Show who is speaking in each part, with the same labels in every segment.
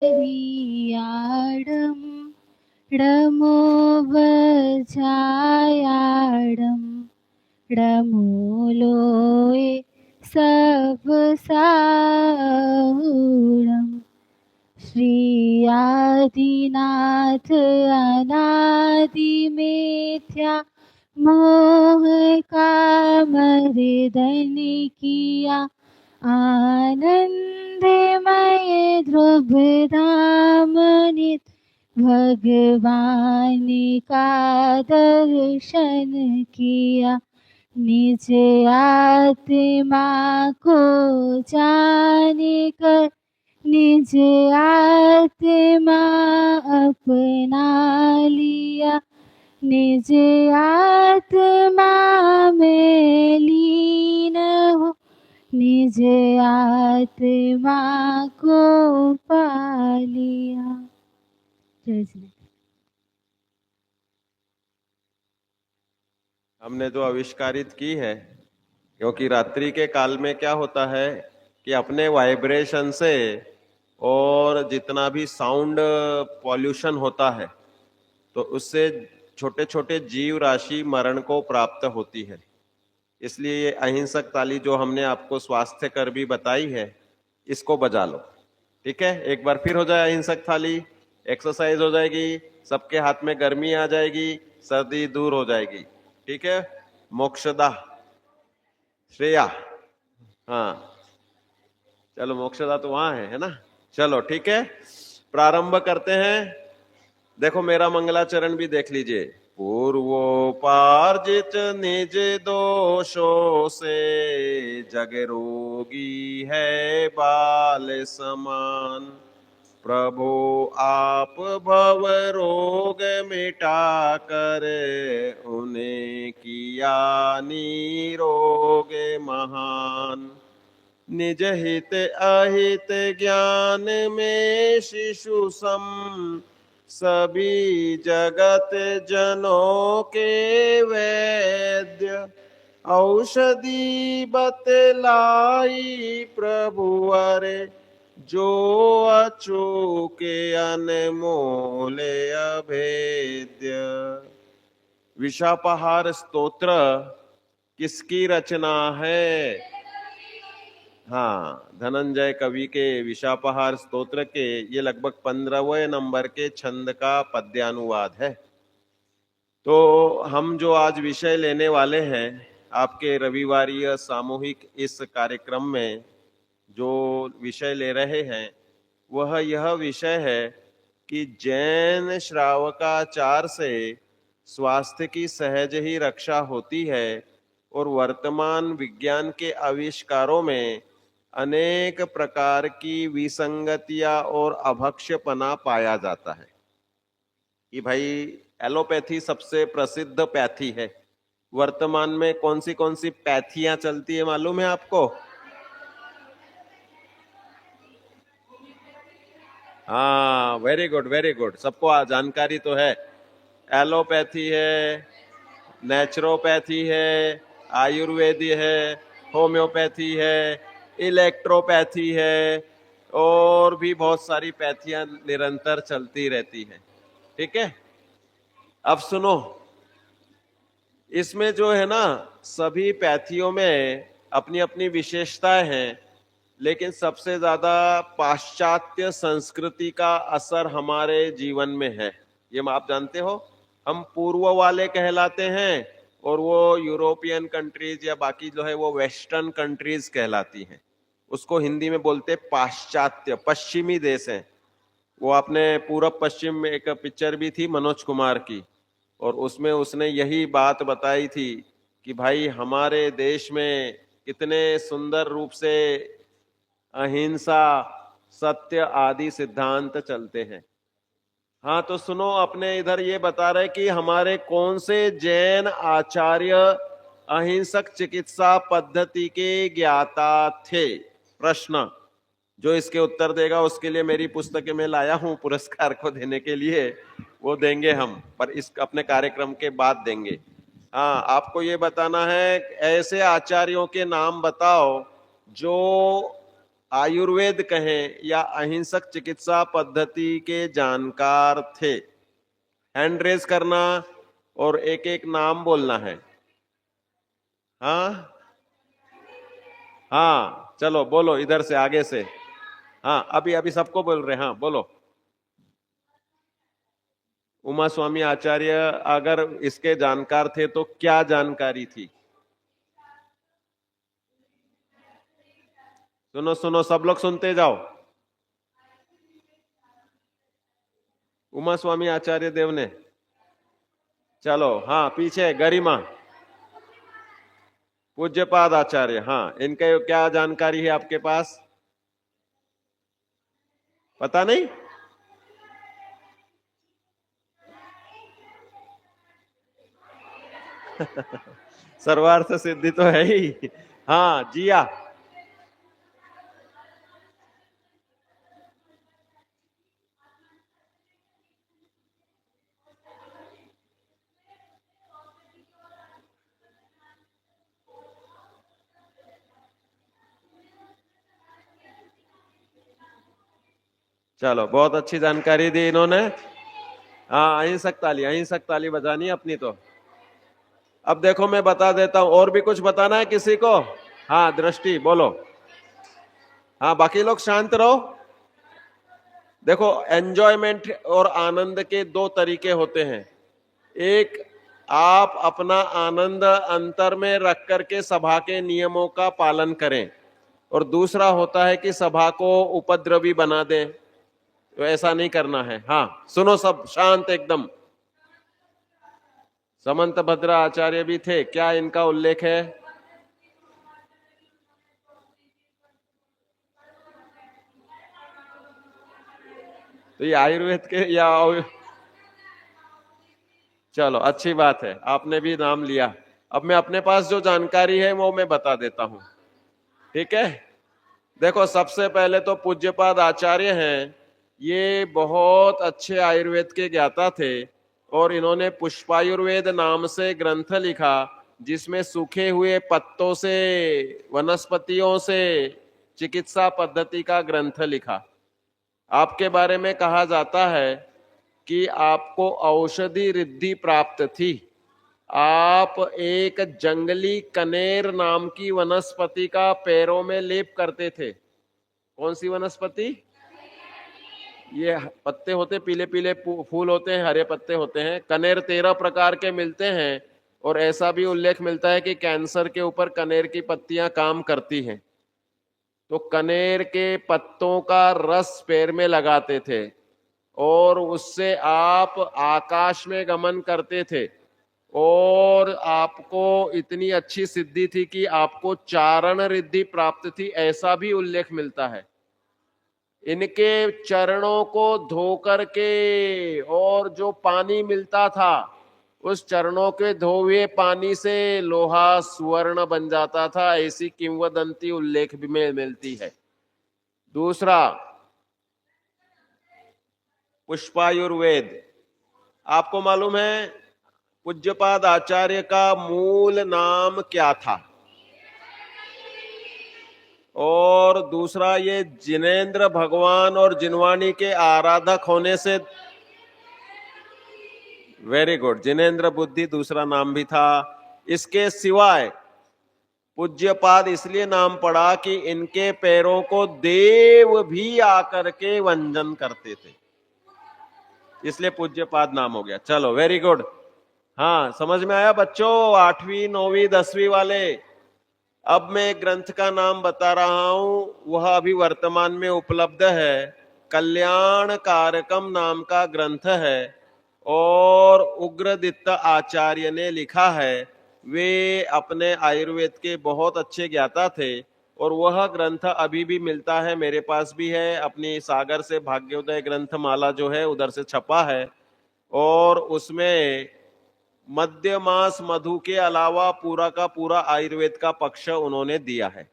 Speaker 1: रियाडम डमो बजायाडम डमोलोए सब साहुडम। श्री आदिनाथ अनादि मिथ्या मोह का मर्दन किया आनंदमय ध्रुव धाम नित भगवान का दर्शन किया। निज आत्मा को जाने कर निज आत्मा अपना लिया। निज आत्मा में लीन हो निज आत्मा को पा लिया। जय श्री।
Speaker 2: हमने जो आविष्कारित की है, क्योंकि रात्रि के काल में क्या होता है कि अपने वाइब्रेशन से और जितना भी साउंड पॉल्यूशन होता है तो उससे छोटे छोटे जीव राशि मरण को प्राप्त होती है। इसलिए ये अहिंसक ताली जो हमने आपको स्वास्थ्य कर भी बताई है, इसको बजा लो। ठीक है, एक बार फिर हो जाए अहिंसक थाली, एक्सरसाइज हो जाएगी, सबके हाथ में गर्मी आ जाएगी, सर्दी दूर हो जाएगी। ठीक है, मोक्षदा श्रेया, हाँ चलो मोक्षदा तो वहां है ना। चलो ठीक है, प्रारंभ करते हैं। देखो मेरा मंगलाचरण भी देख लीजिए। पूर्वोपार्जित निज दोषों से जग रोगी है बाल समान। प्रभु आप भव रोग मिटा कर उन्हें किया निरोग महान। निज हित अहित ज्ञान में शिशु सम सभी जगत जनों के वैद्य। औषधि बतलाई प्रभु अरे जो अचूके अनमोल अभेद्य। विशापहार स्तोत्र किसकी रचना है? हाँ, धनंजय कवि के विशापहार स्तोत्र के ये लगभग 15वें नंबर के छंद का पद्यानुवाद है। तो हम जो आज विषय लेने वाले हैं आपके रविवारीय सामूहिक इस कार्यक्रम में, जो विषय ले रहे हैं वह यह विषय है कि जैन श्रावकाचार से स्वास्थ्य की सहज ही रक्षा होती है और वर्तमान विज्ञान के आविष्कारों में अनेक प्रकार की विसंगतियां और अभक्ष्यपना पाया जाता है। कि भाई एलोपैथी सबसे प्रसिद्ध पैथी है। वर्तमान में कौन सी पैथियां चलती है मालूम है आपको? हाँ, वेरी गुड वेरी गुड, सबको जानकारी तो है। एलोपैथी है, नेचुरोपैथी है, आयुर्वेदी है, होम्योपैथी है, इलेक्ट्रोपैथी है और भी बहुत सारी पैथियां निरंतर चलती रहती हैं। ठीक है, अब सुनो, इसमें जो है ना सभी पैथियों में अपनी अपनी विशेषताएं हैं, लेकिन सबसे ज्यादा पाश्चात्य संस्कृति का असर हमारे जीवन में है। ये आप जानते हो, हम पूर्व वाले कहलाते हैं और वो यूरोपियन कंट्रीज या बाकी जो है वो वेस्टर्न कंट्रीज कहलाती हैं। उसको हिंदी में बोलते पाश्चात्य, पश्चिमी देश हैं वो। आपने पूरब पश्चिम में एक पिक्चर भी थी मनोज कुमार की, और उसमें उसने यही बात बताई थी कि भाई हमारे देश में कितने सुंदर रूप से अहिंसा, सत्य आदि सिद्धांत चलते हैं। हाँ तो सुनो, अपने इधर ये बता रहे कि हमारे कौन से जैन आचार्य अहिंसक चिकित्सा पद्धति के ज्ञाता थे? प्रश्न। जो इसके उत्तर देगा उसके लिए मेरी पुस्तकें मैं लाया हूं पुरस्कार को देने के लिए, वो देंगे हम, पर इस अपने कार्यक्रम के बाद देंगे। हाँ, आपको ये बताना है ऐसे आचार्यों के नाम बताओ जो आयुर्वेद कहें या अहिंसक चिकित्सा पद्धति के जानकार थे? हैंड रेज करना और एक एक नाम बोलना है। हाँ हाँ, चलो बोलो इधर से, आगे से। हाँ, अभी अभी सबको बोल रहे हैं। हाँ बोलो। उमा स्वामी आचार्य अगर इसके जानकार थे तो क्या जानकारी थी? सुनो सुनो, सब लोग सुनते जाओ। उमा स्वामी आचार्य देव ने, चलो हाँ, पीछे गरिमा, पूज्यपाद आचार्य, हाँ, इनके क्या जानकारी है आपके पास? पता नहीं? सर्वार्थ सिद्धि तो है ही। हाँ जिया, चलो बहुत अच्छी जानकारी दी इन्होंने। हाँ, अहिंसक ताली बजानी है अपनी तो। अब देखो मैं बता देता हूं, और भी कुछ बताना है किसी को? हाँ दृष्टि बोलो। हाँ बाकी लोग शांत रहो। देखो, एंजॉयमेंट और आनंद के दो तरीके होते हैं। एक, आप अपना आनंद अंतर में रख करके सभा के नियमों का पालन करें, और दूसरा होता है कि सभा को उपद्रवी बना दें। तो ऐसा नहीं करना है। हाँ सुनो सब शांत एकदम। समंत भद्रा आचार्य भी थे, क्या इनका उल्लेख है? तो ये आयुर्वेद के या चलो अच्छी बात है, आपने भी नाम लिया। अब मैं अपने पास जो जानकारी है वो मैं बता देता हूं, ठीक है? देखो, सबसे पहले तो पूज्यपाद आचार्य हैं, ये बहुत अच्छे आयुर्वेद के ज्ञाता थे, और इन्होंने पुष्पायुर्वेद नाम से ग्रंथ लिखा, जिसमें सूखे हुए पत्तों से, वनस्पतियों से चिकित्सा पद्धति का ग्रंथ लिखा। आपके बारे में कहा जाता है कि आपको औषधि रिद्धि प्राप्त थी। आप एक जंगली कनेर नाम की वनस्पति का पैरों में लेप करते थे। कौन सी वनस्पति? ये पत्ते होते, पीले पीले फूल होते हैं, हरे पत्ते होते हैं। कनेर 13 प्रकार के मिलते हैं, और ऐसा भी उल्लेख मिलता है कि कैंसर के ऊपर कनेर की पत्तियां काम करती हैं। तो कनेर के पत्तों का रस पैर में लगाते थे, और उससे आप आकाश में गमन करते थे, और आपको इतनी अच्छी सिद्धि थी कि आपको चारण रिद्धि प्राप्त थी, ऐसा भी उल्लेख मिलता है। इनके चरणों को धो करके, और जो पानी मिलता था, उस चरणों के धोए पानी से लोहा स्वर्ण बन जाता था, ऐसी किंवदंती उल्लेख भी में मिलती है। दूसरा, पुष्पायुर्वेद। आपको मालूम है पूज्यपाद आचार्य का मूल नाम क्या था? और दूसरा, ये जिनेंद्र भगवान और जिनवाणी के आराधक होने से, वेरी गुड, जिनेंद्र बुद्धि दूसरा नाम भी था। इसके सिवाय पूज्यपाद इसलिए नाम पड़ा कि इनके पैरों को देव भी आकर के वंदन करते थे, इसलिए पूज्यपाद नाम हो गया। चलो वेरी गुड। हाँ समझ में आया बच्चों, 8वीं 9वीं 10वीं वाले? अब मैं एक ग्रंथ का नाम बता रहा हूं, वह अभी वर्तमान में उपलब्ध है। कल्याण कारकम नाम का ग्रंथ है, और उग्रदित्त आचार्य ने लिखा है। वे अपने आयुर्वेद के बहुत अच्छे ज्ञाता थे, और वह ग्रंथ अभी भी मिलता है, मेरे पास भी है। अपनी सागर से भाग्योदय ग्रंथ माला जो है उधर से छपा है, और उसमें मध्य मास मधु के अलावा पूरा का पूरा आयुर्वेद का पक्ष उन्होंने दिया है।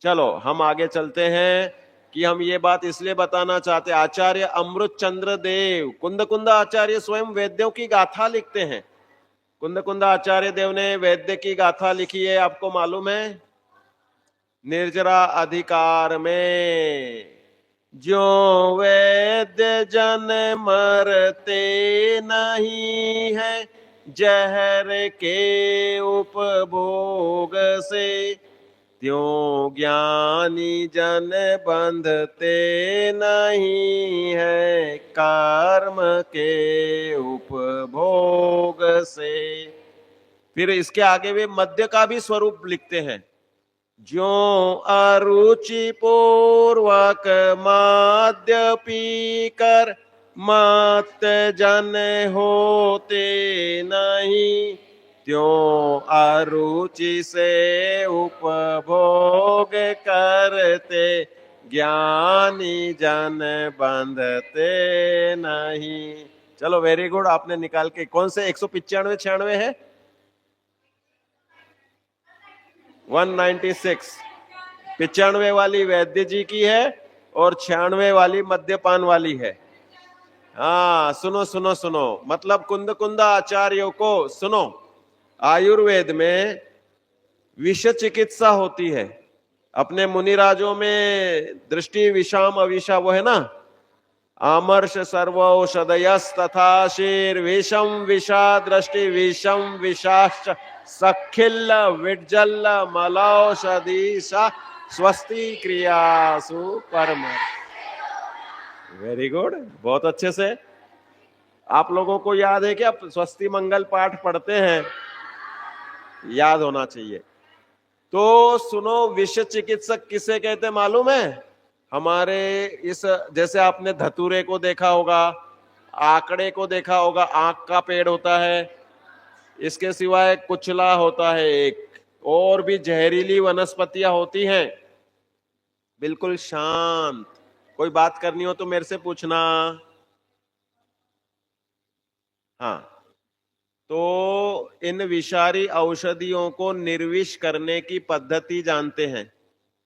Speaker 2: चलो हम आगे चलते हैं, कि हम ये बात इसलिए बताना चाहते। आचार्य अमृत चंद्र देव कुंद कुंद आचार्य स्वयं वैद्यों की गाथा लिखते हैं। कुंद कुंद आचार्य देव ने वैद्य की गाथा लिखी है, आपको मालूम है? निर्जरा अधिकार में। जो वैद्य जन मरते नहीं है जहर के उपभोग से, त्यों ज्ञानी जन बंधते नहीं है कर्म के उपभोग से। फिर इसके आगे वे मद्य का भी स्वरूप लिखते हैं। ज्यों अरुचि पूर्वक मद्य पीकर मत जन होते नहीं, त्यों अरुचि से उपभोग करते ज्ञानी जन बंधते नहीं। चलो वेरी गुड, आपने निकाल के कौन से 195 96 है 196 95 वाली वैद्य जी की है और 96 वाली मद्यपान वाली है। हाँ सुनो सुनो सुनो, मतलब कुंद कुंद आचार्यों को सुनो, आयुर्वेद में विष चिकित्सा होती है। अपने मुनिराजों में दृष्टि विषाम अविषा वो है ना, आमर्ष सर्वौषधयस तथा शीर विषम विषा दृष्टि विषम विषाश्च सखिल विज्जल मलौषधि स्वस्ति क्रियासु परम। वेरी गुड, बहुत अच्छे से आप लोगों को याद है कि आप स्वस्ति मंगल पाठ पढ़ते हैं, याद होना चाहिए। तो सुनो, विष चिकित्सक किसे कहते मालूम है? हमारे इस, जैसे आपने धतूरे को देखा होगा, आंकड़े को देखा होगा, आंख का पेड़ होता है, इसके सिवाय कुचला होता है एक, और भी जहरीली वनस्पतियां होती हैं, बिल्कुल शांत। कोई बात करनी हो तो मेरे से पूछना। हाँ, तो इन विषारी औषधियों को निर्विष करने की पद्धति जानते हैं।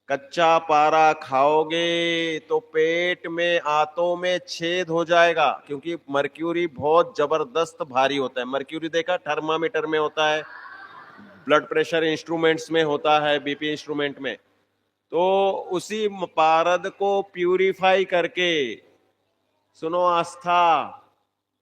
Speaker 2: कच्चा पारा खाओगे तो पेट में, आंतों में छेद हो जाएगा, क्योंकि मर्क्यूरी बहुत जबरदस्त भारी होता है। मर्क्यूरी देखा थर्मामीटर में होता है, ब्लड प्रेशर इंस्ट्रूमेंट्स में होता है, बीपी इंस्ट्रूमेंट में। तो उसी पारद को प्यूरिफाई करके, सुनो आस्था,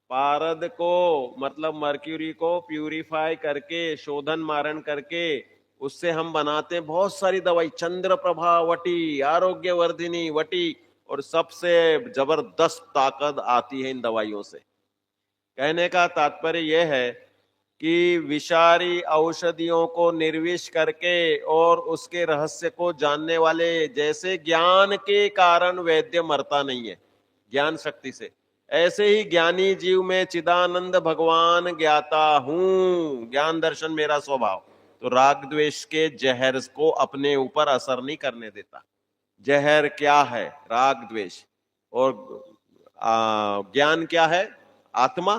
Speaker 2: पारद को मतलब मर्क्यूरी को प्यूरिफाई करके, शोधन मारण करके, उससे हम बनाते हैं बहुत सारी दवाई, चंद्र प्रभा वटी, आरोग्य वर्धिनी वटी, और सबसे जबरदस्त ताकत आती है इन दवाइयों से। कहने का तात्पर्य यह है कि विषारी औषधियों को निर्विष करके और उसके रहस्य को जानने वाले, जैसे ज्ञान के कारण वैद्य मरता नहीं है ज्ञान शक्ति से, ऐसे ही ज्ञानी जीव में चिदानंद भगवान ज्ञाता हूं, ज्ञान दर्शन मेरा स्वभाव। तो राग द्वेष के जहर को अपने ऊपर असर नहीं करने देता। जहर क्या है? राग द्वेष। और ज्ञान क्या है? आत्मा,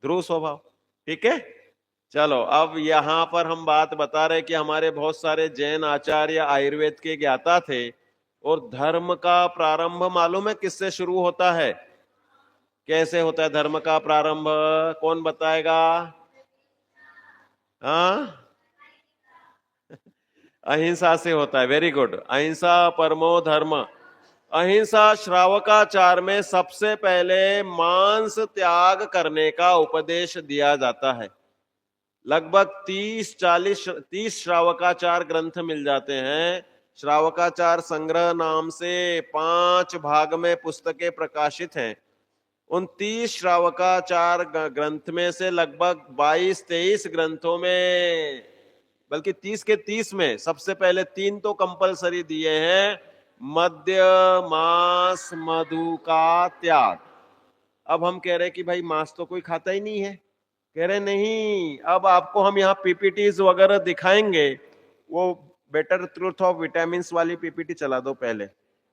Speaker 2: ध्रुव स्वभाव। ठीक है, चलो अब यहां पर हम बात बता रहे कि हमारे बहुत सारे जैन आचार्य आयुर्वेद के ज्ञाता थे, और धर्म का प्रारंभ मालूम है किससे शुरू होता है? कैसे होता है धर्म का प्रारंभ? कौन बताएगा? हाँ, अहिंसा से होता है। वेरी गुड, अहिंसा परमो धर्म। अहिंसा श्रावकाचार में सबसे पहले मांस त्याग करने का उपदेश दिया जाता है। लगभग 30 श्रावकाचार ग्रंथ मिल जाते हैं। श्रावकाचार संग्रह नाम से 5 भाग में पुस्तकें प्रकाशित हैं। उन 30 श्रावकाचार ग्रंथ में से लगभग 22-23 ग्रंथों में, बल्कि 30 के 30 में सबसे पहले 3 तो कंपलसरी दिए हैं, मद्य मांस मधु का त्याग। अब हम कह रहे कि भाई मांस तो कोई खाता ही नहीं है, कह रहे नहीं, अब आपको हम यहाँ पीपीटीज वगैरह दिखाएंगे। वो बेटर ट्रूथ ऑफ विटामिन्स वाली पीपीटी चला दो पहले।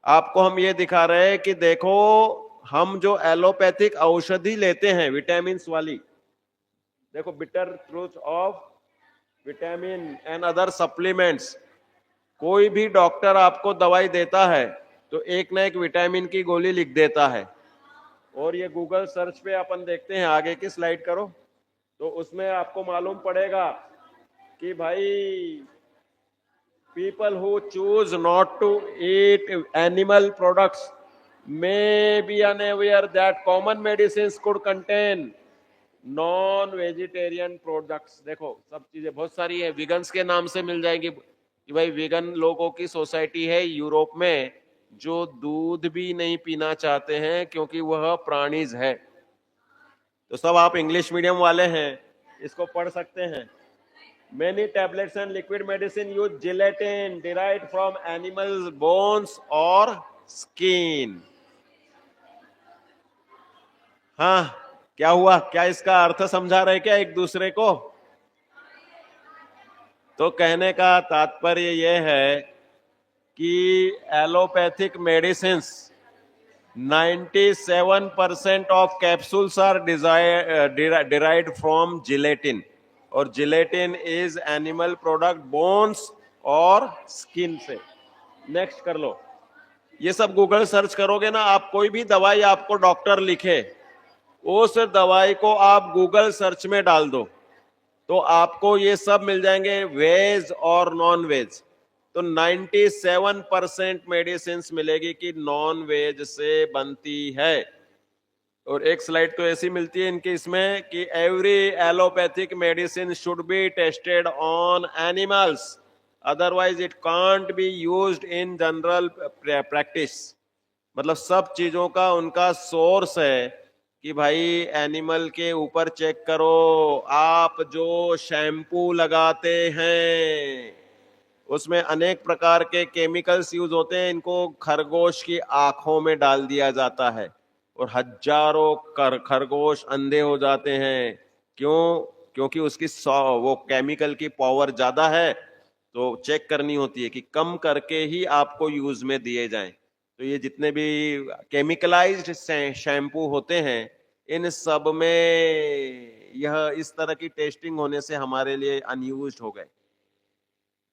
Speaker 2: आपको हम ये दिखा रहे हैं कि देखो, हम जो एलोपैथिक औषधि लेते हैं विटामिन्स वाली, देखो bitter truth of vitamin and other supplements. कोई भी डॉक्टर आपको दवाई देता है तो एक ना एक विटामिन की गोली लिख देता है, और ये गूगल सर्च पे अपन देखते हैं, आगे की स्लाइड करो, तो उसमें आपको मालूम पड़ेगा कि भाई people who choose not to eat animal products may be unaware that common medicines could contain non vegetarian products. देखो सब चीजें बहुत सारी है, विगन्स के नाम से मिल जाएंगी कि भाई विगन लोगों की सोसाइटी है यूरोप में जो दूध भी नहीं पीना चाहते हैं क्योंकि वह प्राणीज है। तो सब आप इंग्लिश मीडियम वाले हैं, इसको पढ़ सकते हैं। Many tablets and liquid medicine use gelatin derived from animal bones or skin। हाँ, क्या हुआ? क्या इसका अर्थ समझा रहे क्या एक दूसरे को? तो कहने का तात्पर्य यह है कि allopathic medicines 97% of capsules are derived from gelatin, और gelatin is animal product bones और स्किन से। नेक्स्ट कर लो। ये सब गूगल सर्च करोगे ना, आप कोई भी दवाई आपको डॉक्टर लिखे, उस दवाई को आप गूगल सर्च में डाल दो तो आपको ये सब मिल जाएंगे, वेज और नॉन वेज। तो 97% मेडिसिन मिलेगी कि नॉन वेज से बनती है। और एक स्लाइड तो ऐसी मिलती है इनकी इसमें कि every allopathic medicine should be tested on animals, otherwise it can't be used in general practice. मतलब सब चीजों का उनका सोर्स है कि भाई एनिमल के ऊपर चेक करो। आप जो शैम्पू लगाते हैं उसमें अनेक प्रकार के केमिकल्स यूज होते हैं, इनको खरगोश की आंखों में डाल दिया जाता है और हजारों खरगोश अंधे हो जाते हैं। क्यों? क्योंकि उसकी वो केमिकल की पावर ज्यादा है। तो चेक करनी होती है कि कम करके ही आपको यूज में दिए जाएं। तो ये जितने भी केमिकलाइज्ड शैम्पू होते हैं इन सब में यह इस तरह की टेस्टिंग होने से हमारे लिए अनयूज्ड हो गए।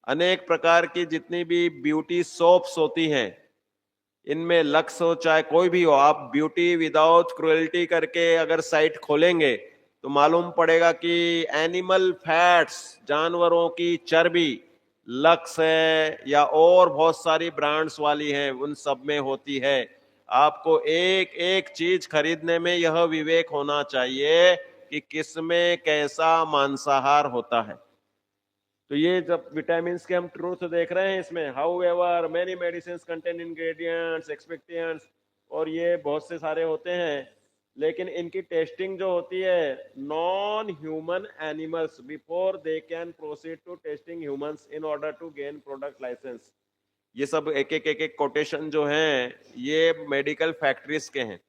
Speaker 2: अनेक प्रकार की जितनी भी ब्यूटी सोप्स होती हैं इनमें लक्स हो चाहे कोई भी हो, आप ब्यूटी विदाउट क्रुएल्टी करके अगर साइट खोलेंगे तो मालूम पड़ेगा कि एनिमल फैट्स, जानवरों की चर्बी, लक्स है या और बहुत सारी ब्रांड्स वाली हैं, उन सब में होती है। आपको एक एक चीज खरीदने में यह विवेक होना चाहिए कि किसमें कैसा मांसाहार होता है। तो ये जब विटामिन के हम ट्रूथ देख रहे हैं इसमें, however many medicine contain ingredients excipients, और ये बहुत से सारे होते हैं, लेकिन इनकी टेस्टिंग जो होती है non human animals before they can proceed to testing humans in order to gain product licence. ये सब एक एक कोटेशन जो हैं ये मेडिकल फैक्ट्रीज के हैं।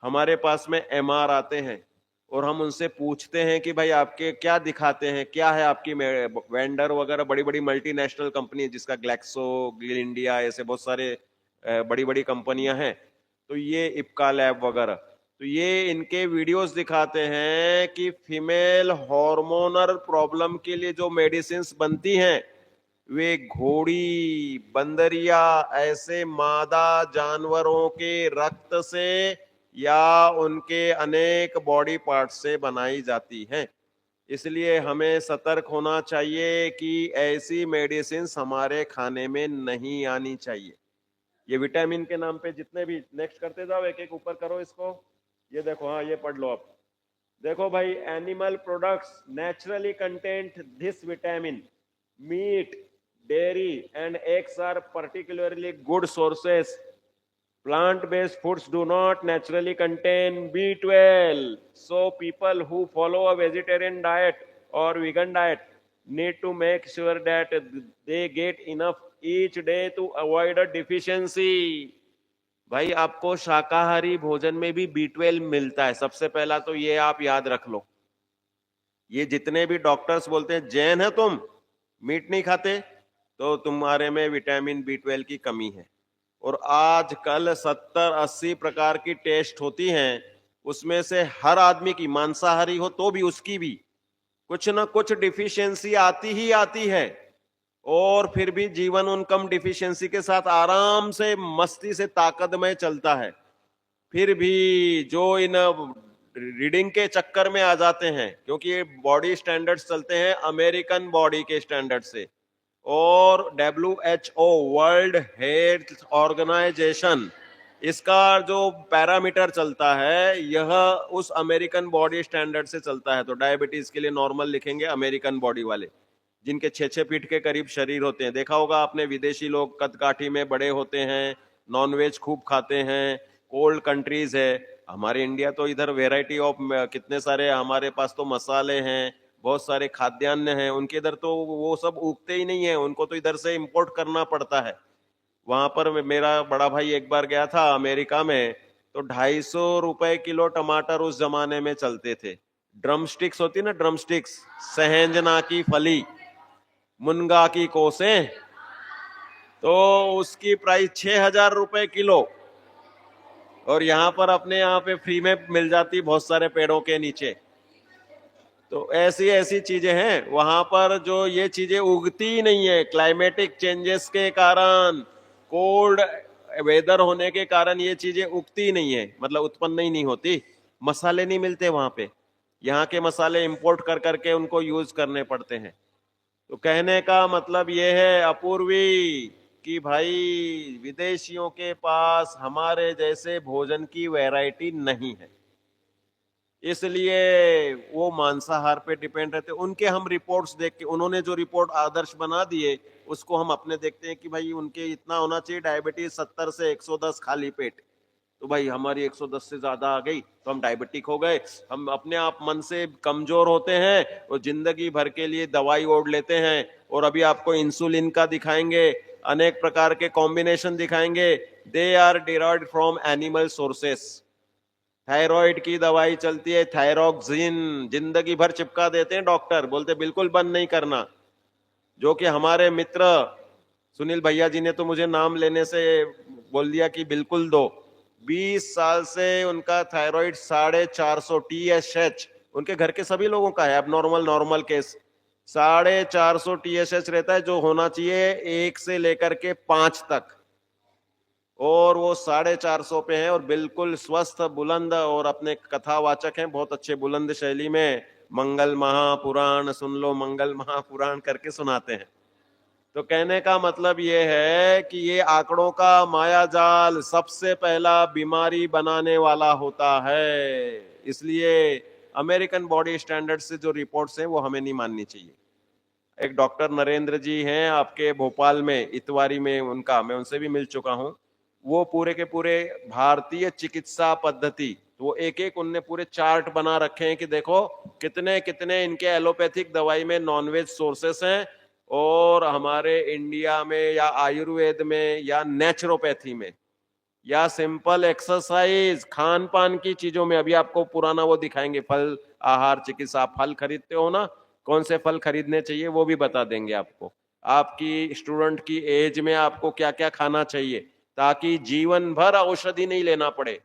Speaker 2: हमारे पास में एमआर आते हैं और हम उनसे पूछते हैं कि भाई आपके क्या दिखाते हैं, क्या है आपकी वेंडर वगैरह, बड़ी बड़ी मल्टीनेशनल कंपनी है जिसका ग्लैक्सो, ग्लिल इंडिया, ऐसे बहुत सारे बड़ी बड़ी कंपनियां हैं। तो ये इप्का लैब वगैरह, तो ये इनके वीडियोस दिखाते हैं कि फीमेल हार्मोनल प्रॉब्लम के लिए जो मेडिसिन बनती हैं वे घोड़ी, बंदरिया, ऐसे मादा जानवरों के रक्त से या उनके अनेक बॉडी पार्ट से बनाई जाती हैं। इसलिए हमें सतर्क होना चाहिए कि ऐसी मेडिसिन हमारे खाने में नहीं आनी चाहिए। ये विटामिन के नाम पे जितने भी, नेक्स्ट करते जाओ, एक एक ऊपर करो इसको। ये देखो, हाँ ये पढ़ लो आप। देखो भाई, animal products naturally content this vitamin, meat, dairy and eggs are particularly good sources. Plant-based foods do not naturally contain B12. So people who follow a vegetarian diet or vegan diet need to make sure that they get enough each day to avoid a deficiency. भाई आपको शाकाहारी भोजन में भी B12 मिलता है। सबसे पहला तो ये आप याद रख लो। ये जितने भी डॉक्टर्स बोलते हैं जैन है तुम, मीट नहीं खाते, तो तुम्हारे में विटामिन B12 की कमी है। और आजकल 70-80 प्रकार की टेस्ट होती हैं, उसमें से हर आदमी की, मांसाहारी हो तो भी उसकी भी कुछ ना कुछ डिफिशियंसी आती ही आती है। और फिर भी जीवन उन कम डिफिशियंसी के साथ आराम से मस्ती से ताकतमय चलता है। फिर भी जो इन रीडिंग के चक्कर में आ जाते हैं, क्योंकि ये बॉडी स्टैंडर्ड्स चलते हैं अमेरिकन बॉडी के स्टैंडर्ड से, और WHO वर्ल्ड हेल्थ ऑर्गेनाइजेशन, इसका जो पैरामीटर चलता है यह उस अमेरिकन बॉडी स्टैंडर्ड से चलता है। तो डायबिटीज के लिए नॉर्मल लिखेंगे अमेरिकन बॉडी वाले, जिनके 6-6 फीट के करीब शरीर होते हैं। देखा होगा आपने, विदेशी लोग कद काठी में बड़े होते हैं, नॉनवेज खूब खाते हैं, कोल्ड कंट्रीज है। हमारे इंडिया तो इधर वेराइटी ऑफ कितने सारे, हमारे पास तो मसाले हैं, बहुत सारे खाद्यान्न हैं, उनके इधर तो वो सब उगते ही नहीं है, उनको तो इधर से इंपोर्ट करना पड़ता है। वहां पर मेरा बड़ा भाई एक बार गया था अमेरिका में, तो 250 रुपए किलो टमाटर उस जमाने में चलते थे। ड्रम स्टिक्स होती ना, ड्रम स्टिक्स, सहंजना की फली, मुनगा की कोसें, तो उसकी प्राइस 6,000 रुपए किलो। और यहाँ पर अपने यहाँ पे फ्री में मिल जाती बहुत सारे पेड़ों के नीचे। तो ऐसी ऐसी चीजें हैं वहां पर जो ये चीजें उगती ही नहीं है। क्लाइमेटिक चेंजेस के कारण, कोल्ड वेदर होने के कारण ये चीजें उगती नहीं है, मतलब उत्पन्न ही नहीं होती। मसाले नहीं मिलते वहां पे, यहाँ के मसाले इंपोर्ट कर करके उनको यूज करने पड़ते हैं। तो कहने का मतलब ये है अपूर्वी कि भाई विदेशियों के पास हमारे जैसे भोजन की वैरायटी नहीं है, इसलिए वो मांसाहार पे डिपेंड रहते। उनके हम रिपोर्ट्स देख के, उन्होंने जो रिपोर्ट आदर्श बना दिए उसको हम अपने देखते हैं कि भाई उनके इतना होना चाहिए डायबिटीज 70 से 110 खाली पेट, तो भाई हमारी 110 से ज्यादा आ गई तो हम डायबिटिक हो गए। हम अपने आप मन से कमजोर होते हैं और जिंदगी भर के लिए दवाई ओढ़ लेते हैं। और अभी आपको इंसुलिन का दिखाएंगे, अनेक प्रकार के कॉम्बिनेशन दिखाएंगे, they are derived from animal sources. Thyroid की दवाई चलती है, थायरोक्सिन, जिंदगी भर चिपका देते हैं डॉक्टर, बोलते बिल्कुल बंद नहीं करना। जो कि हमारे मित्र सुनील भैया जी ने तो मुझे नाम लेने से बोल दिया कि बिल्कुल दो। 20 साल से उनका थायराइड 450 TSH, उनके घर के सभी लोगों का है, अब नॉर्मल केस 450 TSH रहता है, जो होना चाहिए 1 से लेकर के 5 तक, और वो 450 पे हैं और बिल्कुल स्वस्थ, बुलंद, और अपने कथावाचक हैं बहुत अच्छे, बुलंद शैली में मंगल महापुराण सुन लो, मंगल महापुराण करके सुनाते हैं। तो कहने का मतलब ये है कि ये आंकड़ों का माया जाल सबसे पहला बीमारी बनाने वाला होता है। इसलिए अमेरिकन बॉडी स्टैंडर्ड से जो रिपोर्ट्स हैं वो हमें नहीं माननी चाहिए। एक डॉक्टर नरेंद्र जी हैं आपके भोपाल में, इतवारी में, उनका मैं उनसे भी मिल चुका हूं। वो पूरे के पूरे भारतीय चिकित्सा पद्धति, तो वो एक एक उनने पूरे चार्ट बना रखे हैं कि देखो कितने कितने इनके एलोपैथिक दवाई में नॉनवेज सोर्सेस हैं, और हमारे इंडिया में या आयुर्वेद में या नेचुरोपैथी में या सिंपल एक्सरसाइज खान पान की चीजों में। अभी आपको पुराना वो दिखाएंगे, फल आहार चिकित्सा, फल खरीदते हो ना, कौन से फल खरीदने चाहिए वो भी बता देंगे आपको। आपकी स्टूडेंट की एज में आपको क्या क्या खाना चाहिए, ताकि जीवन भर औषधि नहीं लेना पड़े।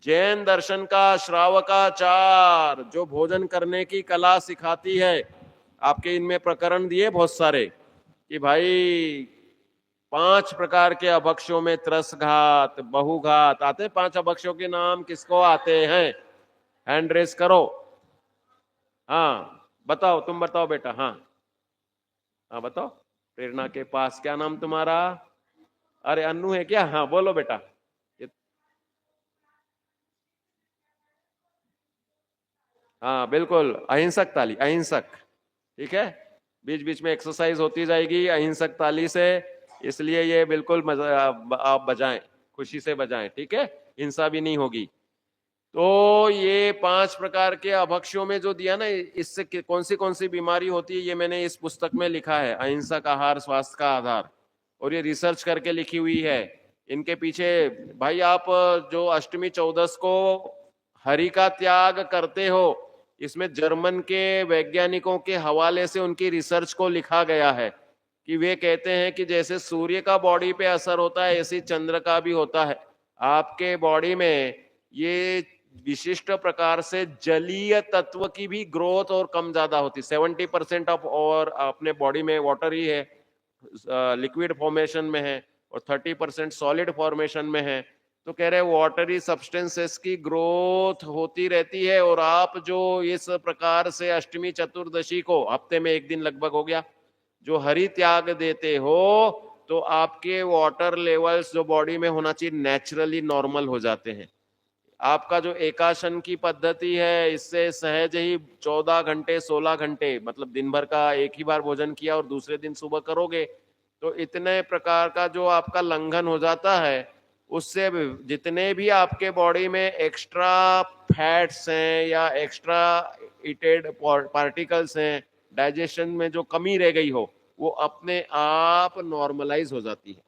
Speaker 2: जैन दर्शन का श्रावकाचार जो भोजन करने की कला सिखाती है, आपके इनमें प्रकरण दिए बहुत सारे कि भाई 5 प्रकार के अभक्ष्यों में त्रसघात, बहुघात आते। 5 अभक्ष्यों के नाम किसको आते हैं? हैंड रेस करो। हाँ बताओ, तुम बताओ बेटा। हाँ हाँ बताओ। प्रेरणा के पास क्या नाम तुम्हारा? अरे अन्नू है क्या? हाँ बोलो बेटा। हाँ बिल्कुल, अहिंसक ताली, अहिंसक। ठीक है, बीच बीच में एक्सरसाइज होती जाएगी अहिंसक ताली से, इसलिए ये बिल्कुल मजा आप बजाएं, खुशी से बजाएं, ठीक है, हिंसा भी नहीं होगी। तो ये 5 प्रकार के अभक्ष्यों में जो दिया ना, इससे कौन सी बीमारी होती है, ये मैंने इस पुस्तक में लिखा है, अहिंसक आहार स्वास्थ्य का आधार, और ये रिसर्च करके लिखी हुई है। इनके पीछे भाई आप जो अष्टमी चौदस को हरि का त्याग करते हो, इसमें जर्मन के वैज्ञानिकों के हवाले से उनकी रिसर्च को लिखा गया है कि वे कहते हैं कि जैसे सूर्य का बॉडी पे असर होता है, ऐसे चंद्र का भी होता है। आपके बॉडी में ये विशिष्ट प्रकार से जलीय तत्व की भी ग्रोथ और कम ज्यादा होती। 70% ऑफ और अपने बॉडी में वाटर ही है, लिक्विड फॉर्मेशन में है, और 30% सॉलिड फॉर्मेशन में है। तो कह रहे वाटरी सब्सटेंसेस की ग्रोथ होती रहती है। और आप जो इस प्रकार से अष्टमी चतुर्दशी को, हफ्ते में 1 दिन लगभग हो गया, जो हरि त्याग देते हो तो आपके वाटर लेवल्स जो बॉडी में होना चाहिए नेचुरली नॉर्मल हो जाते हैं। आपका जो एकासन की पद्धति है इससे सहज ही 14 घंटे 16 घंटे मतलब दिन भर का एक ही बार भोजन किया और दूसरे दिन सुबह करोगे तो इतने प्रकार का जो आपका लंघन हो जाता है, उससे जितने भी आपके बॉडी में एक्स्ट्रा फैट्स हैं या एक्स्ट्रा इटेड पार्टिकल्स हैं, डाइजेशन में जो कमी रह गई हो वो अपने आप नॉर्मलाइज हो जाती है।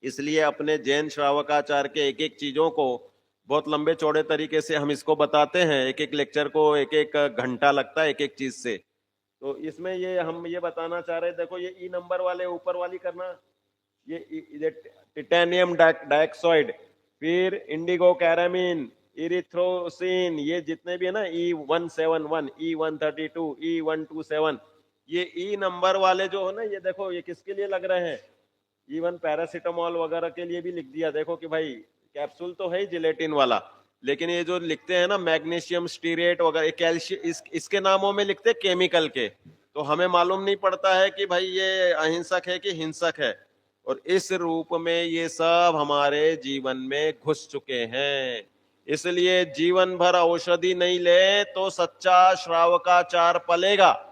Speaker 2: इसलिए अपने जैन श्रावकाचार के एक एक चीजों को बहुत लंबे चौड़े तरीके से हम इसको बताते हैं, एक एक लेक्चर को एक एक घंटा लगता है एक एक चीज से। तो इसमें ये हम ये बताना चाह रहे हैं, देखो ये ई नंबर वाले ऊपर वाली करना, ये टिटेनियम डाइऑक्साइड, फिर इंडिगो कैरामिन, इरिथ्रोसिन, ये जितने भी है ना E171, E132, E127, ये ई नंबर वाले जो है ना, ये देखो ये किसके लिए लग रहे हैं, इवन पैरासिटामोल वगैरह के लिए भी लिख दिया। देखो कि भाई कैप्सूल तो है ही जिलेटिन वाला, लेकिन ये जो लिखते हैं ना मैग्नीशियम स्टीरेट वगैरह, कैल्शियम, इसके नामों में लिखते हैं केमिकल के, तो हमें मालूम नहीं पड़ता है कि भाई ये अहिंसक है कि हिंसक है। और इस रूप में ये सब हमारे जीवन में घुस चुके हैं। इसलिए जीवन भर औषधि नहीं ले तो सच्चा श्रावकाचार पलेगा।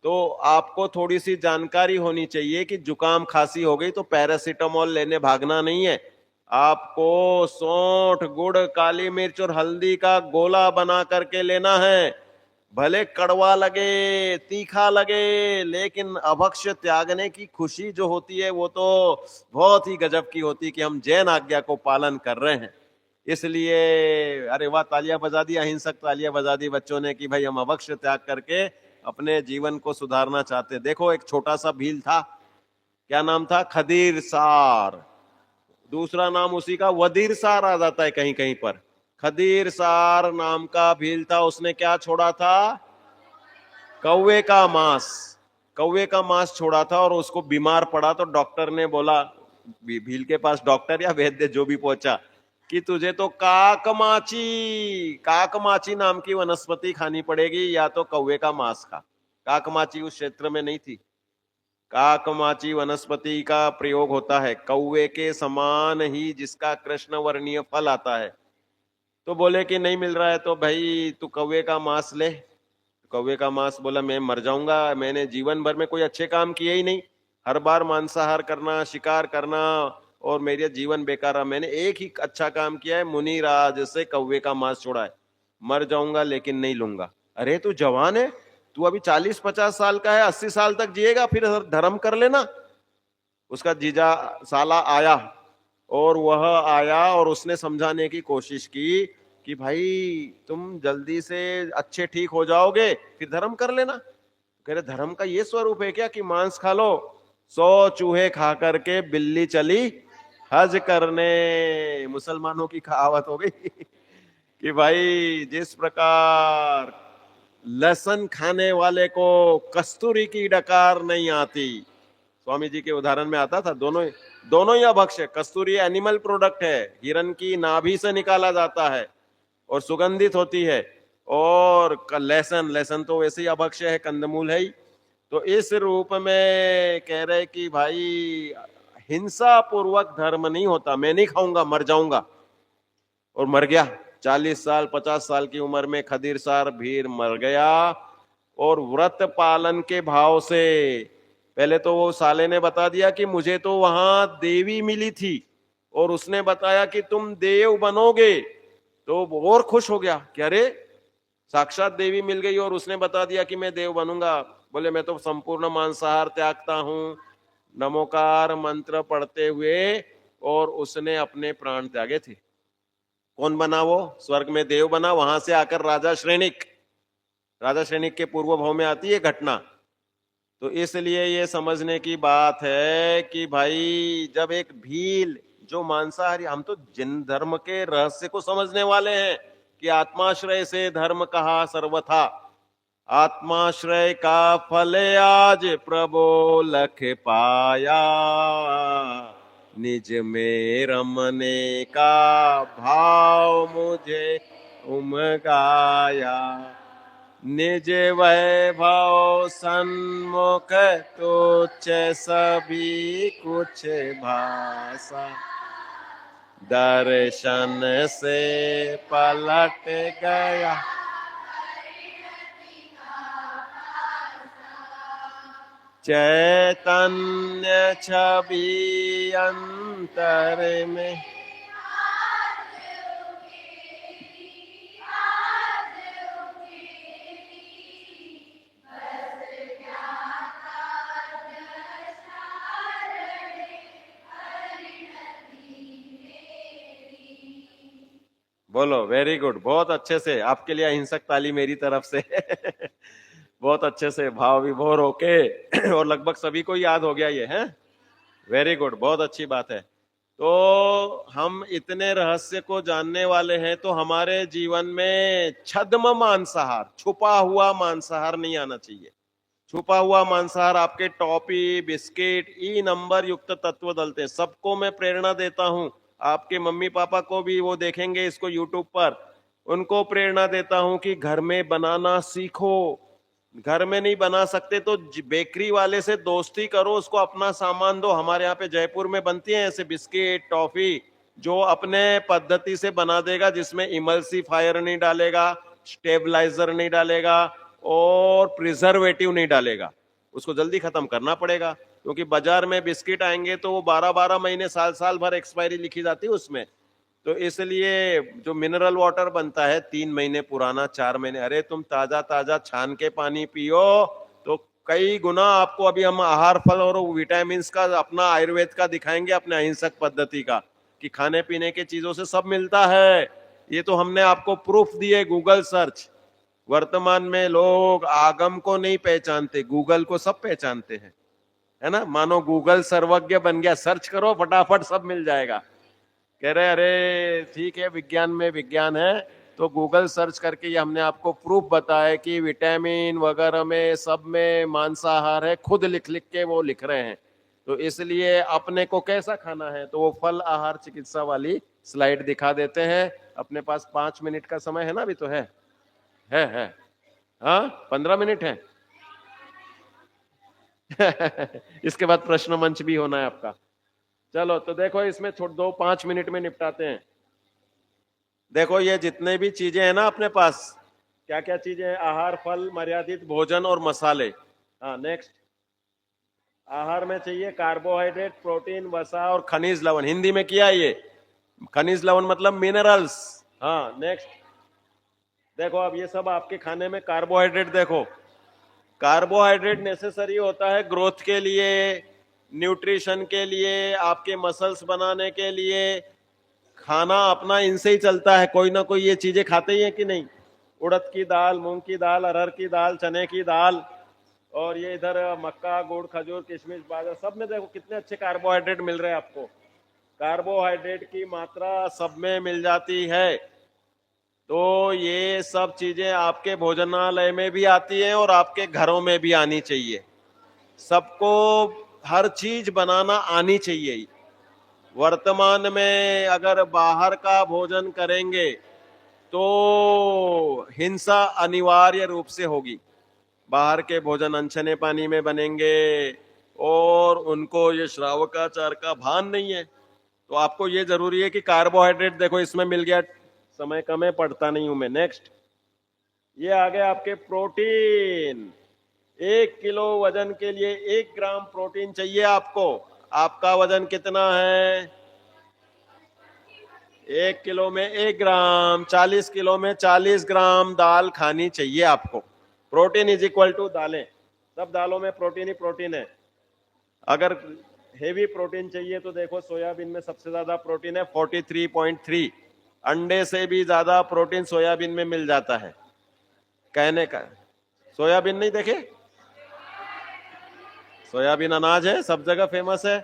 Speaker 2: तो आपको थोड़ी सी जानकारी होनी चाहिए कि जुकाम खांसी हो गई तो पैरासीटामोल लेने भागना नहीं है, आपको सौंठ गुड़ काली मिर्च और हल्दी का गोला बना करके लेना है। भले कड़वा लगे तीखा लगे, लेकिन अभक्ष्य त्यागने की खुशी जो होती है वो तो बहुत ही गजब की होती है कि हम जैन आज्ञा को पालन कर रहे हैं। इसलिए अरे वाह, तालियां बजा दी, अहिंसक तालियां बजा दी बच्चों ने कि भाई हम अभक्ष्य त्याग करके अपने जीवन को सुधारना चाहते। देखो एक छोटा सा भील था, क्या नाम था, खदीर सार, दूसरा नाम उसी का वदीर सार आ जाता है कहीं कहीं पर। खदीर सार नाम का भील था, उसने क्या छोड़ा था, कौवे का मांस, कौवे का मांस छोड़ा था और उसको बीमार पड़ा तो डॉक्टर ने बोला, भील के पास डॉक्टर या वैद्य जो भी पहुंचा, कि तुझे तो काकमाची नाम की वनस्पति खानी पड़ेगी या तो कौवे का मांस खा। काकमाची उस क्षेत्र में नहीं थी, काकमाची वनस्पति का प्रयोग होता है कौवे के समान ही जिसका कृष्ण वर्णीय फल आता है। तो बोले कि नहीं मिल रहा है तो भाई तू कौवे का मांस ले। कौवे का मांस बोला मैं मर जाऊंगा, मैंने जीवन भर में कोई अच्छे काम किए ही नहीं, हर बार मांसाहार करना, शिकार करना और मेरा जीवन बेकार रहा। मैंने एक ही अच्छा काम किया है, मुनिराज से कौवे का मांस छोड़ा है, मर जाऊंगा लेकिन नहीं लूंगा। अरे तू जवान है, तू अभी 40-50 साल का है, 80 साल तक जिएगा, फिर धर्म कर लेना। उसका जीजा साला आया और वह आया और उसने समझाने की कोशिश की कि भाई तुम जल्दी से अच्छे ठीक हो जाओगे फिर धर्म कर लेना। कह रहे धर्म का ये स्वरूप है क्या कि मांस खा लो। 100 चूहे खा करके बिल्ली चली हज करने, मुसलमानों की कहावत हो गई कि भाई जिस प्रकार लहसुन खाने वाले को कस्तूरी की डकार नहीं आती, स्वामी जी के उदाहरण में आता था, दोनों ही अभक्ष्य। कस्तूरी एनिमल प्रोडक्ट है, हिरन की नाभि से निकाला जाता है और सुगंधित होती है, और लहसुन तो वैसे ही अभक्ष्य है, कंदमूल है ही। तो इस रूप में कह रहे कि भाई हिंसा पूर्वक धर्म नहीं होता, मैं नहीं खाऊंगा मर जाऊंगा। और मर गया, 40 साल 50 साल की उम्र में खदीर सार भीर मर गया। और व्रत पालन के भाव से, पहले तो वो साले ने बता दिया कि मुझे तो वहां देवी मिली थी और उसने बताया कि तुम देव बनोगे, तो वो और खुश हो गया कि अरे साक्षात देवी मिल गई और उसने बता दिया कि मैं देव बनूंगा। बोले मैं तो संपूर्ण मांसाहार त्यागता हूं, नमोकार मंत्र पढ़ते हुए, और उसने अपने प्राण त्यागे थे। कौन बना वो, स्वर्ग में देव बना, वहां से आकर राजा श्रेणिक के पूर्व भाव में आती है घटना। तो इसलिए ये समझने की बात है कि भाई जब एक भील जो मांसाहारी, हम तो जिन धर्म के रहस्य को समझने वाले हैं कि आत्माश्रय से धर्म कहा सर्वथा, आत्माश्रय का फल आज प्रभो लख पाया, निज में रमने का भाव मुझे उमगाया। निज वैभव सन्मुख तुच्छ सभी कुछ भाषा, दर्शन से पलट गया चैतन्य छवि अंतर में। बोलो वेरी गुड, बहुत अच्छे से। आपके लिए अहिंसक ताली मेरी तरफ से। बहुत अच्छे से भाव विभोर होके और लगभग सभी को याद हो गया ये है। वेरी गुड, बहुत अच्छी बात है। तो हम इतने रहस्य को जानने वाले हैं तो हमारे जीवन में छद्म मांसाहार, छुपा हुआ मांसाहार नहीं आना चाहिए। छुपा हुआ मांसाहार आपके टॉफी, बिस्किट, ई नंबर युक्त तत्व डलते हैं। सबको मैं प्रेरणा देता हूं, आपके मम्मी पापा को भी, वो देखेंगे इसको यूट्यूब पर, उनको प्रेरणा देता हूं कि घर में बनाना सीखो। घर में नहीं बना सकते तो बेकरी वाले से दोस्ती करो, उसको अपना सामान दो। हमारे यहाँ पे जयपुर में बनती है ऐसे बिस्किट, टॉफी, जो अपने पद्धति से बना देगा, जिसमें इमल्सिफायर नहीं डालेगा, स्टेबलाइजर नहीं डालेगा और प्रिजर्वेटिव नहीं डालेगा। उसको जल्दी खत्म करना पड़ेगा, क्योंकि बाजार में बिस्किट आएंगे तो वो 12-12 महीने, साल भर एक्सपायरी लिखी जाती है उसमें। तो इसलिए जो मिनरल वाटर बनता है 3 महीने पुराना, 4 महीने, अरे तुम ताजा ताजा छान के पानी पियो तो कई गुना आपको। अभी हम आहार फल और विटामिन का अपना आयुर्वेद का दिखाएंगे, अपने अहिंसक पद्धति का, कि खाने पीने के चीजों से सब मिलता है। ये तो हमने आपको प्रूफ दिए, गूगल सर्च। वर्तमान में लोग आगम को नहीं पहचानते, गूगल को सब पहचानते हैं, है ना। मानो गूगल सर्वज्ञ बन गया, सर्च करो फटाफट सब मिल जाएगा। कह रहे अरे ठीक है, विज्ञान में विज्ञान है, तो गूगल सर्च करके ये हमने आपको प्रूफ बताया कि विटामिन वगैरह में सब में मांसाहार है, खुद लिख लिख के वो लिख रहे हैं। तो इसलिए अपने को कैसा खाना है, तो वो फल आहार चिकित्सा वाली स्लाइड दिखा देते हैं। अपने पास 5 मिनट का समय है ना, अभी तो है हाँ 15 मिनट है। इसके बाद प्रश्न मंच भी होना है आपका। चलो तो देखो, इसमें 5 मिनट में निपटाते हैं। देखो ये जितने भी चीजें हैं ना अपने पास, क्या क्या चीजें हैं, आहार, फल, मर्यादित भोजन और मसाले। हाँ नेक्स्ट, आहार में चाहिए कार्बोहाइड्रेट, प्रोटीन, वसा और खनिज लवण। हिंदी में किया ये, खनिज लवण मतलब मिनरल्स। हाँ नेक्स्ट, देखो अब ये सब आपके खाने में कार्बोहाइड्रेट, देखो कार्बोहाइड्रेट नेसेसरी होता है ग्रोथ के लिए, न्यूट्रिशन के लिए, आपके मसल्स बनाने के लिए। खाना अपना इनसे ही चलता है, कोई ना कोई ये चीजें खाते ही है कि नहीं। उड़द की दाल, मूंग की दाल, अरहर की दाल, चने की दाल, और ये इधर मक्का, गुड़, खजूर, किशमिश, बाजरा, सब में देखो कितने अच्छे कार्बोहाइड्रेट मिल रहे हैं आपको। कार्बोहाइड्रेट की मात्रा सब में मिल जाती है। तो ये सब चीजें आपके भोजनालय में भी आती है और आपके घरों में भी आनी चाहिए। सबको हर चीज बनाना आनी चाहिए। वर्तमान में अगर बाहर का भोजन करेंगे तो हिंसा अनिवार्य रूप से होगी। बाहर के भोजन अनछने पानी में बनेंगे और उनको ये श्रावकाचार का भान नहीं है। तो आपको ये जरूरी है कि कार्बोहाइड्रेट, देखो इसमें मिल गया, समय कम है, पढ़ता नहीं हूं मैं। नेक्स्ट, ये आ गया आपके प्रोटीन। 1 किलो वजन के लिए 1 ग्राम प्रोटीन चाहिए आपको। आपका वजन कितना है? 1 किलो में 1 ग्राम, 40 किलो में 40 ग्राम दाल खानी चाहिए आपको। प्रोटीन इज इक्वल टू दालें, सब दालों में प्रोटीन ही प्रोटीन है। अगर हेवी प्रोटीन चाहिए तो देखो सोयाबीन में सबसे ज्यादा प्रोटीन है 43.3। अंडे से भी ज्यादा प्रोटीन सोयाबीन में मिल जाता है। कहने का, सोयाबीन नहीं देखे, सोयाबीन अनाज है, सब जगह फेमस है।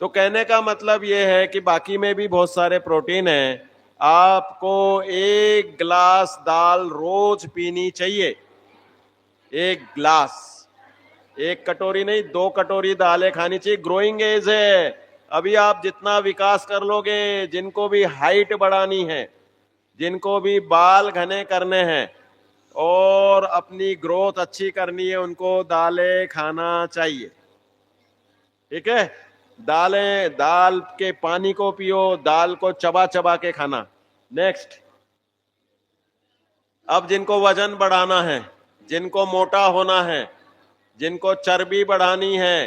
Speaker 2: तो कहने का मतलब यह है कि बाकी में भी बहुत सारे प्रोटीन हैं। आपको 1 गिलास दाल रोज पीनी चाहिए। 1 गिलास, 1 कटोरी नहीं, 2 कटोरी दालें खानी चाहिए। ग्रोइंग एज है, अभी आप जितना विकास कर लोगे, जिनको भी हाइट बढ़ानी है, जिनको भी बाल घने करने हैं और अपनी ग्रोथ अच्छी करनी है उनको दालें खाना चाहिए। ठीक है, दाल के पानी को पियो, दाल को चबा चबा के खाना। नेक्स्ट, अब जिनको वजन बढ़ाना है, जिनको मोटा होना है, जिनको चर्बी बढ़ानी है,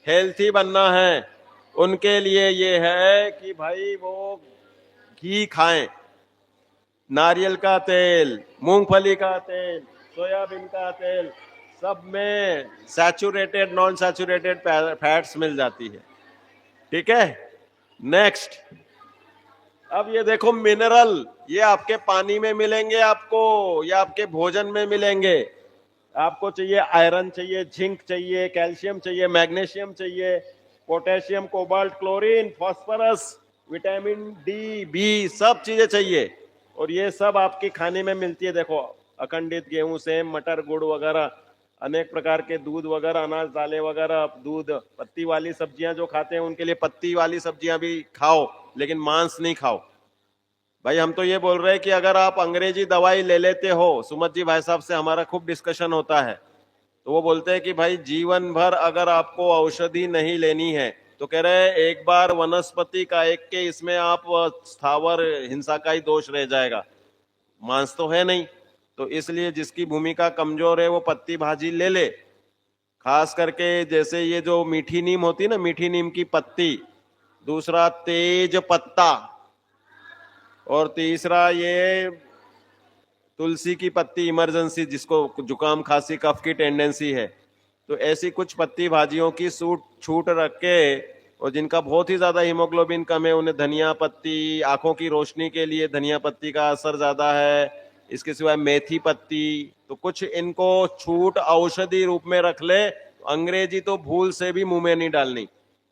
Speaker 2: हेल्थी बनना है, उनके लिए ये है कि भाई वो घी खाएं, नारियल का तेल, मूंगफली का तेल, सोयाबीन का तेल, सब में सैचुरेटेड नॉन सैचुरेटेड फैट्स मिल जाती है। ठीक है, नेक्स्ट, अब ये देखो मिनरल, ये आपके पानी में मिलेंगे आपको, ये आपके भोजन में मिलेंगे। आपको चाहिए आयरन चाहिए, जिंक चाहिए, कैल्शियम चाहिए, मैग्नीशियम चाहिए, potassium, cobalt, chlorine, phosphorus, vitamin D, B, सब चीजें चाहिए। और ये सब आपके खाने में मिलती है। देखो अखंडित गेहूं से, मटर, गुड़ वगैरह, अनेक प्रकार के दूध वगैरह, अनाज दालें वगैरह, दूध, पत्ती वाली सब्जियां जो खाते हैं उनके लिए पत्ती वाली सब्जियां भी खाओ, लेकिन मांस नहीं खाओ। भाई हम तो ये बोल रहे हैं कि अगर आप अंग्रेजी दवाई ले लेते हो, सुमत जी भाई साहब से हमारा खूब डिस्कशन होता है, तो वो बोलते हैं कि भाई जीवन भर अगर आपको औषधि नहीं लेनी है तो कह रहे हैं एक बार वनस्पति का एक के इसमें आप स्थावर हिंसा का ही दोष रह जाएगा, मांस तो है नहीं। तो इसलिए जिसकी भूमिका कमजोर है वो पत्ती भाजी ले ले, खास करके जैसे ये जो मीठी नीम होती है ना, मीठी नीम की पत्ती, दूसरा तेज पत्ता, और तीसरा ये तुलसी की पत्ती, इमरजेंसी जिसको जुकाम खांसी कफ की टेंडेंसी है, तो ऐसी कुछ पत्ती भाजियों की छूट रख के, और जिनका बहुत ही ज्यादा हीमोग्लोबिन कम है उन्हें धनिया पत्ती, आंखों की रोशनी के लिए धनिया पत्ती का असर ज्यादा है, इसके सिवाय मेथी पत्ती, तो कुछ इनको छूट औषधि रूप में रख ले। अंग्रेजी तो भूल से भी मुंह में नहीं डालनी।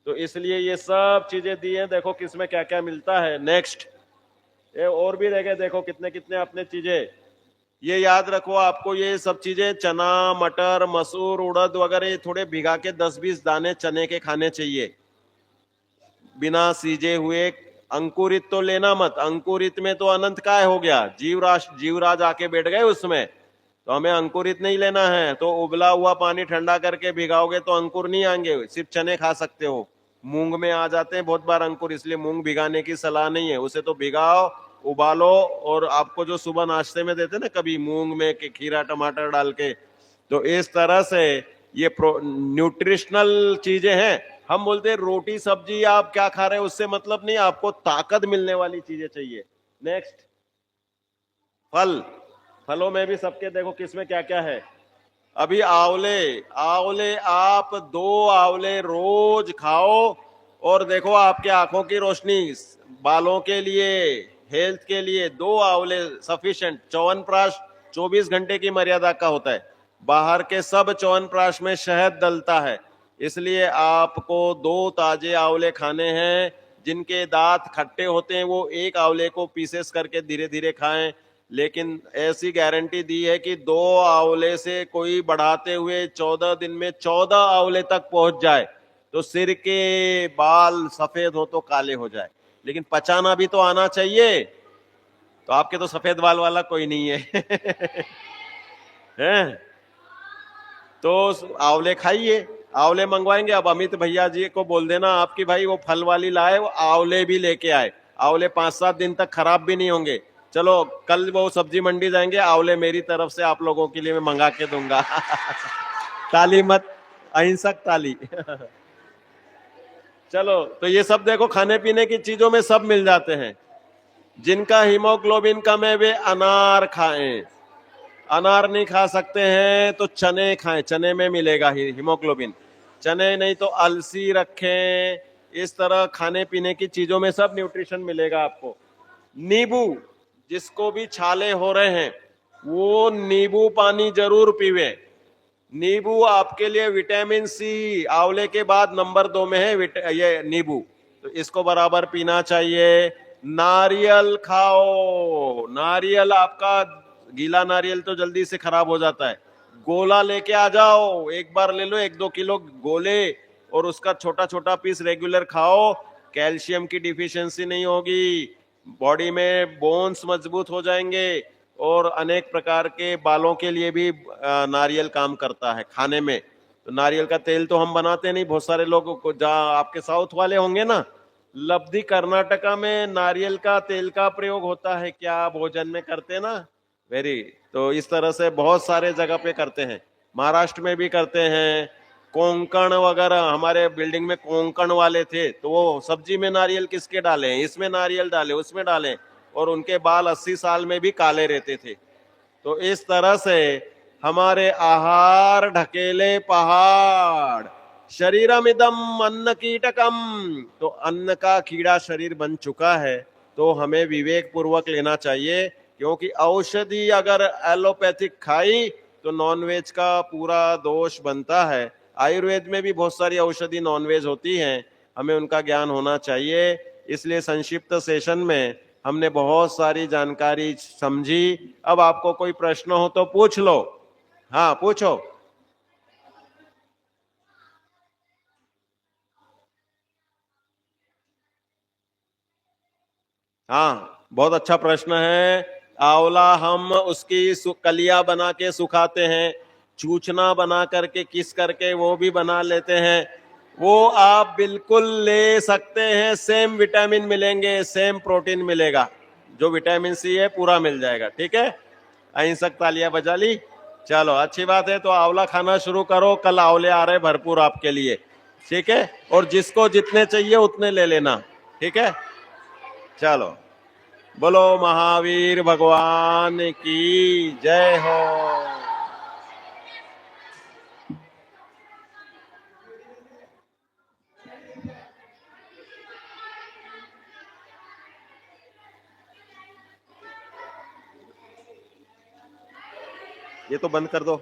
Speaker 2: तो इसलिए ये सब चीजें दी हैं, देखो किसमें क्या क्या मिलता है। नेक्स्ट, ये और भी देखे, देखो कितने कितने अपने चीजें, ये याद रखो आपको, ये सब चीजें चना, मटर, मसूर, उड़द वगैरह, ये थोड़े भिगा के 10-20 दाने चने के खाने चाहिए, बिना सीजे हुए। अंकुरित तो लेना मत, अंकुरित में तो अनंत काय हो गया, जीवराज आके बैठ गए उसमें, तो हमें अंकुरित नहीं लेना है। तो उबला हुआ पानी ठंडा करके भिगाओगे तो अंकुर नहीं आएंगे, सिर्फ चने खा सकते हो। मूंग में आ जाते हैं बहुत बार अंकुर, इसलिए मूंग भिगाने की सलाह नहीं है, उसे तो भिगाओ, उबालो, और आपको जो सुबह नाश्ते में देते ना कभी मूंग में खीरा टमाटर डाल के, तो इस तरह से ये न्यूट्रिशनल चीजें हैं। हम बोलते हैं रोटी सब्जी आप क्या खा रहे हैं उससे मतलब नहीं, आपको ताकत मिलने वाली चीजें चाहिए। नेक्स्ट, फलों में भी सबके देखो किसमें क्या क्या है। अभी आंवले आप 2 आंवले रोज खाओ, और देखो आपके आंखों की रोशनी, बालों के लिए, हेल्थ के लिए 2 आंवले सफिशिएंट। च्यवनप्राश 24 घंटे की मर्यादा का होता है, बाहर के सब च्यवनप्राश में शहद डलता है, इसलिए आपको 2 ताजे आंवले खाने हैं। जिनके दांत खट्टे होते हैं वो 1 आंवले को पीसेस करके धीरे धीरे खाएं, लेकिन ऐसी गारंटी दी है कि 2 आंवले से कोई बढ़ाते हुए 14 दिन में 14 आंवले तक पहुंच जाए तो सिर के बाल सफेद हो तो काले हो जाए, लेकिन पचाना भी तो आना चाहिए। तो आपके तो सफेद बाल वाला कोई नहीं है हैं? तो आंवले खाइए, आंवले मंगवाएंगे। अब अमित भैया जी को बोल देना आपकी भाई वो फल वाली लाए, वो आंवले भी लेके आए। आंवले 5-7 दिन तक खराब भी नहीं होंगे। चलो कल वो सब्जी मंडी जाएंगे, आंवले मेरी तरफ से आप लोगों के लिए मैं मंगा के दूंगा ताली मत, अहिंसक ताली चलो, तो ये सब देखो खाने पीने की चीजों में सब मिल जाते हैं। जिनका हीमोग्लोबिन कम है वे अनार खाएं, अनार नहीं खा सकते हैं तो चने खाएं, चने में मिलेगा हीमोग्लोबिन। चने नहीं तो अलसी रखें, इस तरह खाने पीने की चीजों में सब न्यूट्रिशन मिलेगा आपको। नींबू, जिसको भी छाले हो रहे हैं वो नींबू पानी जरूर पीवे। नींबू आपके लिए विटामिन सी आंवले के बाद नंबर 2 में है ये नींबू, तो इसको बराबर पीना चाहिए। नारियल खाओ, नारियल आपका गीला नारियल तो जल्दी से खराब हो जाता है, गोला लेके आ जाओ, एक बार ले लो 1-2 किलो गोले, और उसका छोटा छोटा पीस रेगुलर खाओ। कैल्शियम की डिफिशियंसी नहीं होगी, बॉडी में बोन्स मजबूत हो जाएंगे, और अनेक प्रकार के बालों के लिए भी नारियल काम करता है खाने में। तो नारियल का तेल तो हम बनाते नहीं, बहुत सारे लोग को जहाँ आपके साउथ वाले होंगे ना, लब्धि कर्नाटका में नारियल का तेल का प्रयोग होता है, क्या भोजन में करते ना। वेरी, तो इस तरह से बहुत सारे जगह पे करते हैं, महाराष्ट्र में भी करते हैं। कोंकण वगैरह, हमारे बिल्डिंग में कोंकण वाले थे तो वो सब्जी में नारियल किसके डाले, इसमें नारियल डाले, उसमें डाले, और उनके बाल 80 साल में भी काले रहते थे। तो इस तरह से हमारे आहार ढकेले पहाड़, शरीरमिदम अन्न कीटकम, तो अन्न का कीड़ा शरीर बन चुका है। तो हमें विवेक पूर्वक लेना चाहिए, क्योंकि औषधि अगर एलोपैथिक खाई तो नॉनवेज का पूरा दोष बनता है। आयुर्वेद में भी बहुत सारी औषधि नॉनवेज होती हैं, हमें उनका ज्ञान होना चाहिए। इसलिए संक्षिप्त सेशन में हमने बहुत सारी जानकारी समझी। अब आपको कोई प्रश्न हो तो पूछ लो। हाँ, पूछो। हाँ, बहुत अच्छा प्रश्न है। आंवला हम उसकी कलियां बना के सुखाते हैं, चूचना बना करके किस करके वो भी बना लेते हैं। वो आप बिल्कुल ले सकते हैं, सेम विटामिन मिलेंगे, सेम प्रोटीन मिलेगा, जो विटामिन सी है पूरा मिल जाएगा। ठीक है, अहिंसक तालियां बजा ली। चलो, अच्छी बात है। तो आंवला खाना शुरू करो, कल आंवले आ रहे भरपूर आपके लिए। ठीक है, और जिसको जितने चाहिए उतने ले लेना। ठीक है, चलो, बोलो महावीर भगवान की जय हो। ये तो बंद कर दो।